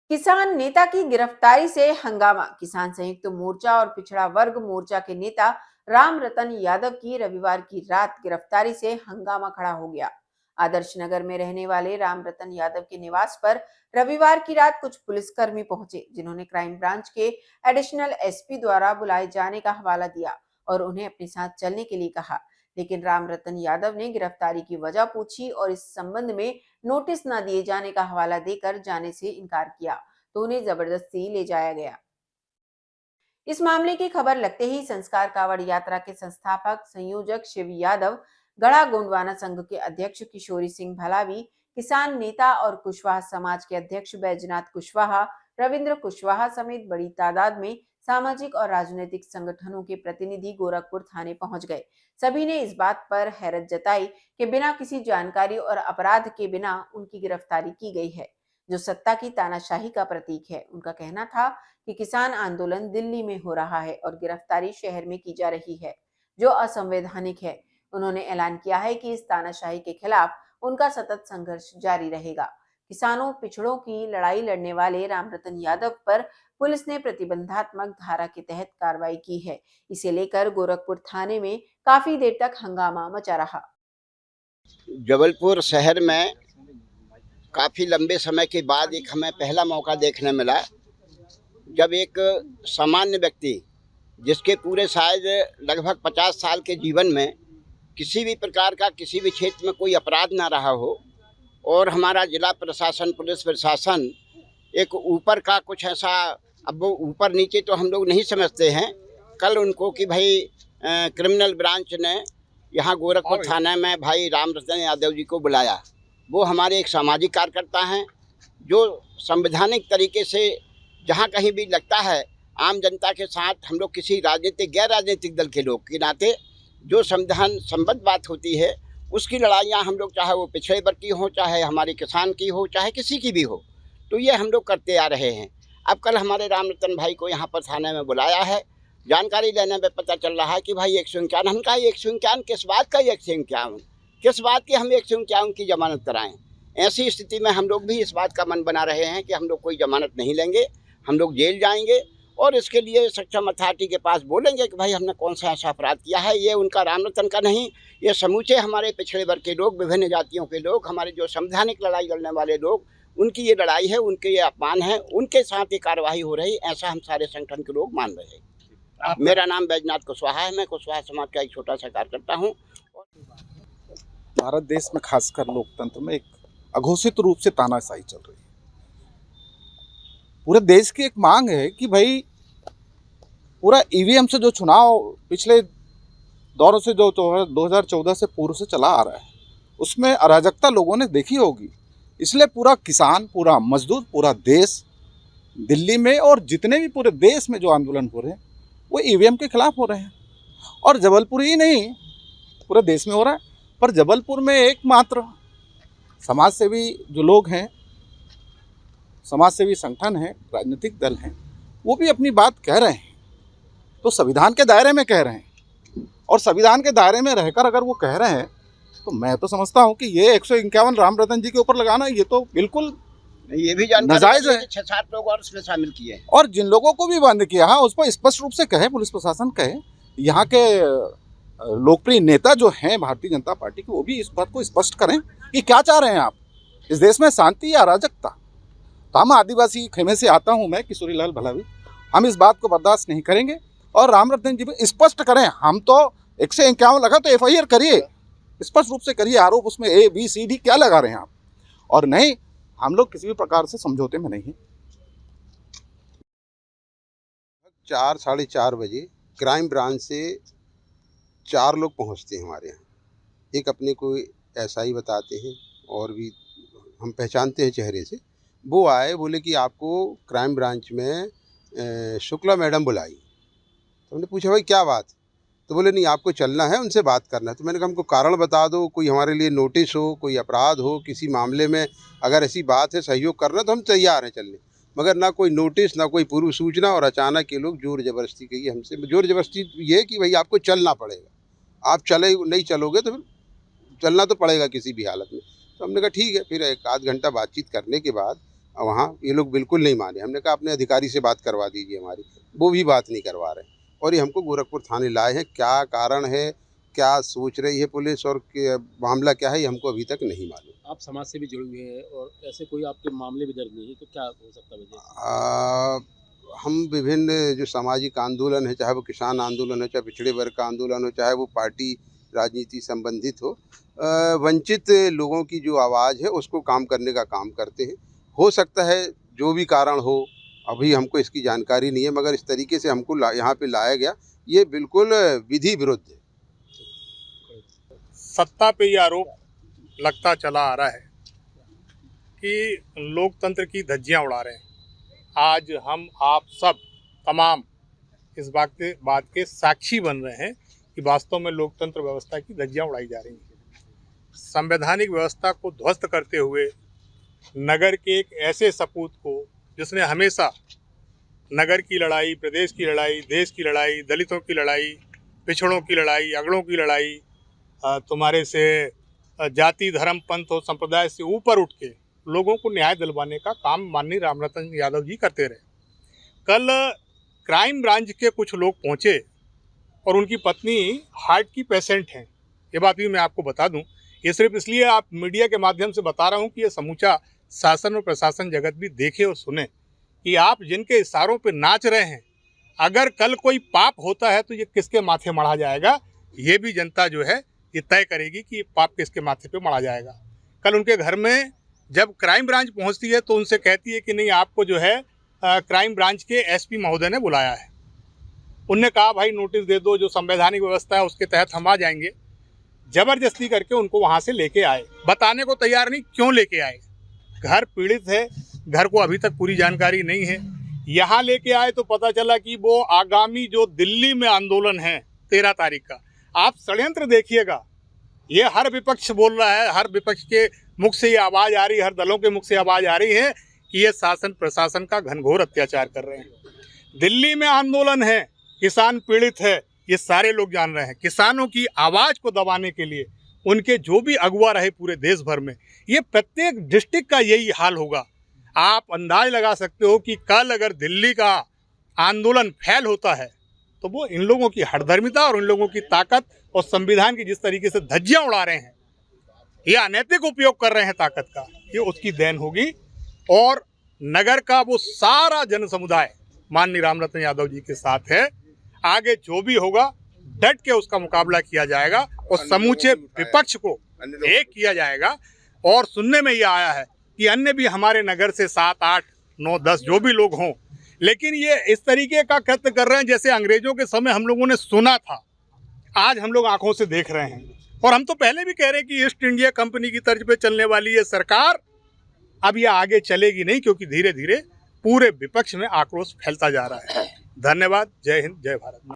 किसान नेता की गिरफ्तारी से हंगामा। किसान संयुक्त मोर्चा और पिछड़ा वर्ग मोर्चा के नेता राम रतन यादव की रविवार की रात गिरफ्तारी से हंगामा खड़ा हो गया। आदर्श नगर में रहने वाले राम रतन यादव के निवास पर रविवार की रात कुछ पुलिसकर्मी पहुंचे, जिन्होंने क्राइम ब्रांच के एडिशनल एसपी द्वारा बुलाए जाने का हवाला दिया और उन्हें अपने साथ चलने के लिए कहा। लेकिन राम रतन यादव ने गिरफ्तारी की वजह पूछी और इस संबंध में नोटिस न दिए जाने का हवाला देकर जाने से इनकार किया, तो उन्हें जबरदस्ती ले जाया गया। इस मामले की खबर लगते ही संस्कार कावड़ यात्रा के संस्थापक संयोजक शिव यादव, गढ़ा गोंडवाना संघ के अध्यक्ष किशोरी सिंह भलावी, किसान नेता और कुशवाहा समाज के अध्यक्ष बैजनाथ कुशवाहा, रविंद्र कुशवाहा समेत बड़ी तादाद में सामाजिक और राजनीतिक संगठनों के प्रतिनिधि गोरखपुर थाने पहुंच गए। सभी ने इस बात पर हैरत जताई कि बिना किसी जानकारी और अपराध के बिना उनकी गिरफ्तारी की गई है, जो सत्ता की तानाशाही का प्रतीक है। उनका कहना था कि किसान आंदोलन दिल्ली में हो रहा है और गिरफ्तारी शहर में की जा रही है, जो असंवैधानिक है। उन्होंने ऐलान किया है कि इस तानाशाही के खिलाफ उनका सतत संघर्ष जारी रहेगा। किसानों पिछड़ों की लड़ाई लड़ने वाले रामरतन यादव पर पुलिस ने प्रतिबंधात्मक धारा के तहत कार्रवाई की है। इसे लेकर गोरखपुर थाने में काफी देर तक हंगामा मचा रहा। जबलपुर शहर में काफ़ी लंबे समय के बाद एक हमें पहला मौका देखने मिला, जब एक सामान्य व्यक्ति जिसके पूरे शायद लगभग 50 साल के जीवन में किसी भी प्रकार का किसी भी क्षेत्र में कोई अपराध ना रहा हो, और हमारा जिला प्रशासन, पुलिस प्रशासन एक ऊपर का कुछ ऐसा, अब वो ऊपर नीचे तो हम लोग नहीं समझते हैं, कल उनको कि भाई क्रिमिनल ब्रांच ने यहाँ गोरखपुर थाने में भाई राम रतन यादव जी को बुलाया। वो हमारे एक सामाजिक कार्यकर्ता हैं, जो संवैधानिक तरीके से जहाँ कहीं भी लगता है आम जनता के साथ हम लोग किसी राजनीतिक गैर राजनीतिक दल के लोग के नाते जो संविधान संबद्ध बात होती है उसकी लड़ाइयाँ हम लोग, चाहे वो पिछड़े वर्ग की हो, चाहे हमारे किसान की हो, चाहे किसी की भी हो, तो ये हम लोग करते आ रहे हैं। अब कल हमारे राम रतन भाई को यहाँ पर थाने में बुलाया है। जानकारी लेने में पता चल रहा है कि भाई 151, हम कहा 151 किस बात का 151, किस बात की हम 151 की जमानत कराएं। ऐसी स्थिति में हम लोग भी इस बात का मन बना रहे हैं कि हम लोग कोई जमानत नहीं लेंगे, हम लोग जेल जाएंगे और इसके लिए सक्षम अथॉरिटी के पास बोलेंगे कि भाई हमने कौन सा ऐसा अपराध किया है। ये उनका राम रतन का नहीं, ये समूचे हमारे पिछड़े वर्ग के लोग, विभिन्न जातियों के लोग, हमारे जो संवैधानिक लड़ाई लड़ने वाले लोग, उनकी ये लड़ाई है, उनके ये अपमान है, उनके साथ ये कार्रवाई हो रही, ऐसा हम सारे संगठन के लोग मान रहे हैं। मेरा नाम बैजनाथ कुशवाहा है, मैं कुशवाहा समाज का एक छोटा सा कार्यकर्ता हूँ। भारत देश में खासकर लोकतंत्र में एक अघोषित रूप से तानाशाही चल रही है। पूरे देश की एक मांग है कि भाई पूरा ईवीएम से जो चुनाव पिछले दौरों से जो 2014 से पूर्व से चला आ रहा है, उसमें अराजकता लोगों ने देखी होगी। इसलिए पूरा किसान, पूरा मजदूर, पूरा देश दिल्ली में और जितने भी पूरे देश में जो आंदोलन हो रहे हैं वो ईवीएम के खिलाफ हो रहे हैं। और जबलपुर ही नहीं, पूरे देश में हो रहा है। पर जबलपुर में एकमात्र समाजसेवी जो लोग हैं, समाजसेवी संगठन हैं, राजनीतिक दल हैं, वो भी अपनी बात कह रहे हैं, तो संविधान के दायरे में कह रहे हैं। और संविधान के दायरे में रहकर अगर वो कह रहे हैं तो मैं तो समझता हूँ कि ये 151 राम रतन जी के ऊपर लगाना ये तो बिल्कुल ये भी नाजायज है। 6-7 लोग और उसमें शामिल किए हैं, और जिन लोगों को भी बंद किया है उस पर स्पष्ट रूप से कहे, पुलिस प्रशासन कहे। यहाँ के लोकप्रिय नेता जो हैं भारतीय जनता पार्टी के, वो भी इस बात को स्पष्ट करें कि क्या चाह रहे हैं आप, इस देश में शांति या अराजकता। तो हम आदिवासी खेमे से आता हूँ मैं, किशोरी लाल भलावी, हम इस बात को बर्दाश्त नहीं करेंगे। और राम रतन जी भी स्पष्ट करें, हम तो 151 लगा तो FIR करिए, स्पष्ट रूप से करिए, आरोप उसमें ABCD क्या लगा रहे हैं आप। और नहीं, हम लोग किसी भी प्रकार से समझौते में नहीं हैं। 4 साढ़े 4 बजे क्राइम ब्रांच से 4 लोग पहुंचते हैं हमारे यहाँ। एक अपने को SI बताते हैं और भी हम पहचानते हैं चेहरे से। वो आए, बोले कि आपको क्राइम ब्रांच में शुक्ला मैडम बुलाई। तो हमने पूछा भाई क्या बात, तो बोले नहीं आपको चलना है, उनसे बात करना है। तो मैंने कहा हमको कारण बता दो, कोई हमारे लिए नोटिस हो, कोई अपराध हो, किसी मामले में अगर ऐसी बात है सहयोग करना तो हम तैयार हैं चलने। मगर ना कोई नोटिस, ना कोई पूर्व सूचना, और अचानक ये लोग जोर जबरदस्ती कही हमसे। जोर जबरदस्ती ये कि भाई आपको चलना पड़ेगा, आप चले नहीं चलोगे तो फिर चलना तो पड़ेगा किसी भी हालत में। तो हमने कहा ठीक है। फिर 1 आध घंटा बातचीत करने के बाद वहाँ ये लोग बिल्कुल नहीं माने। हमने कहा अपने अधिकारी से बात करवा दीजिए हमारी, वो भी बात नहीं करवा रहे और ये हमको गोरखपुर थाने लाए हैं। क्या कारण है, क्या सोच रही है पुलिस और मामला क्या है, ये हमको अभी तक नहीं मालूम। आप समाज से भी जुड़े हुए हैं और ऐसे कोई आपके मामले भी दर्ज नहीं है, तो क्या हो सकता है वजह? हम विभिन्न जो सामाजिक आंदोलन है, चाहे वो किसान आंदोलन है, चाहे पिछड़े वर्ग का आंदोलन हो, चाहे वो पार्टी राजनीति संबंधित हो, वंचित लोगों की जो आवाज़ है उसको काम करने का काम करते हैं। हो सकता है जो भी कारण हो, अभी हमको इसकी जानकारी नहीं है, मगर इस तरीके से हमको यहाँ पे लाया गया, ये बिल्कुल विधि विरुद्ध है। सत्ता पे ये आरोप लगता चला आ रहा है कि लोकतंत्र की धज्जियां उड़ा रहे हैं। आज हम आप सब तमाम इस बात के साक्षी बन रहे हैं कि वास्तव में लोकतंत्र व्यवस्था की धज्जियां उड़ाई जा रही हैं। संवैधानिक व्यवस्था को ध्वस्त करते हुए नगर के एक ऐसे सपूत को जिसने हमेशा नगर की लड़ाई, प्रदेश की लड़ाई, देश की लड़ाई, दलितों की लड़ाई, पिछड़ों की लड़ाई, अगड़ों की लड़ाई, तुम्हारे से जाति, धर्म, पंथ और संप्रदाय से ऊपर उठ के लोगों को न्याय दिलवाने का काम माननीय रामरतन यादव जी करते रहे। कल क्राइम ब्रांच के कुछ लोग पहुंचे और उनकी पत्नी हार्ट की पेशेंट हैं। ये बात भी मैं आपको बता दूं। ये सिर्फ इसलिए आप मीडिया के माध्यम से बता रहा हूं कि ये समूचा शासन और प्रशासन जगत भी देखे और सुने कि आप जिनके इशारों पे नाच रहे हैं, अगर कल कोई पाप होता है तो ये किसके माथे मढ़ा जाएगा, ये भी जनता जो है ये तय करेगी कि पाप किसके माथे पे मढ़ा जाएगा। कल उनके घर में जब क्राइम ब्रांच पहुंचती है तो उनसे कहती है कि नहीं, आपको जो है क्राइम ब्रांच के एसपी महोदय ने बुलाया है। उनने कहा भाई नोटिस दे दो, जो संवैधानिक व्यवस्था है उसके तहत हम आ जाएंगे। जबरदस्ती करके उनको वहाँ से लेके आए, बताने को तैयार नहीं क्यों लेके आए। घर पीड़ित है, घर को अभी तक पूरी जानकारी नहीं है। यहाँ लेके आए तो पता चला कि वो आगामी जो दिल्ली में आंदोलन है 13 तारीख का, आप षड्यंत्र देखिएगा। ये हर विपक्ष बोल रहा है, हर विपक्ष के मुख से ये आवाज़ आ रही है, हर दलों के मुख से आवाज़ आ रही है कि ये शासन प्रशासन का घनघोर अत्याचार कर रहे हैं। दिल्ली में आंदोलन है, किसान पीड़ित है, ये सारे लोग जान रहे हैं। किसानों की आवाज़ को दबाने के लिए उनके जो भी अगुवा रहे पूरे देश भर में, ये प्रत्येक डिस्ट्रिक्ट का यही हाल होगा। आप अंदाज लगा सकते हो कि कल अगर दिल्ली का आंदोलन फैल होता है तो वो इन लोगों की हठधर्मिता और इन लोगों की ताकत और संविधान की जिस तरीके से धज्जियां उड़ा रहे हैं, ये अनैतिक उपयोग कर रहे हैं ताकत का, ये उसकी देन होगी। और नगर का वो सारा जन समुदाय माननीय रामरतन यादव जी के साथ है। आगे जो भी होगा डट के उसका मुकाबला किया जाएगा और समूचे विपक्ष को एक किया जाएगा। और सुनने में ये आया है कि अन्य भी हमारे नगर से 7, 8, 9, 10 जो भी लोग हों, लेकिन ये इस तरीके का कृत्य कर रहे हैं जैसे अंग्रेजों के समय हम लोगों ने सुना था, आज हम लोग आंखों से देख रहे हैं। और हम तो पहले भी कह रहे हैं कि ईस्ट इंडिया कंपनी की तर्ज पे चलने वाली ये सरकार अब ये आगे चलेगी नहीं, क्योंकि धीरे धीरे पूरे विपक्ष में आक्रोश फैलता जा रहा है। धन्यवाद। जय हिंद, जय भारत।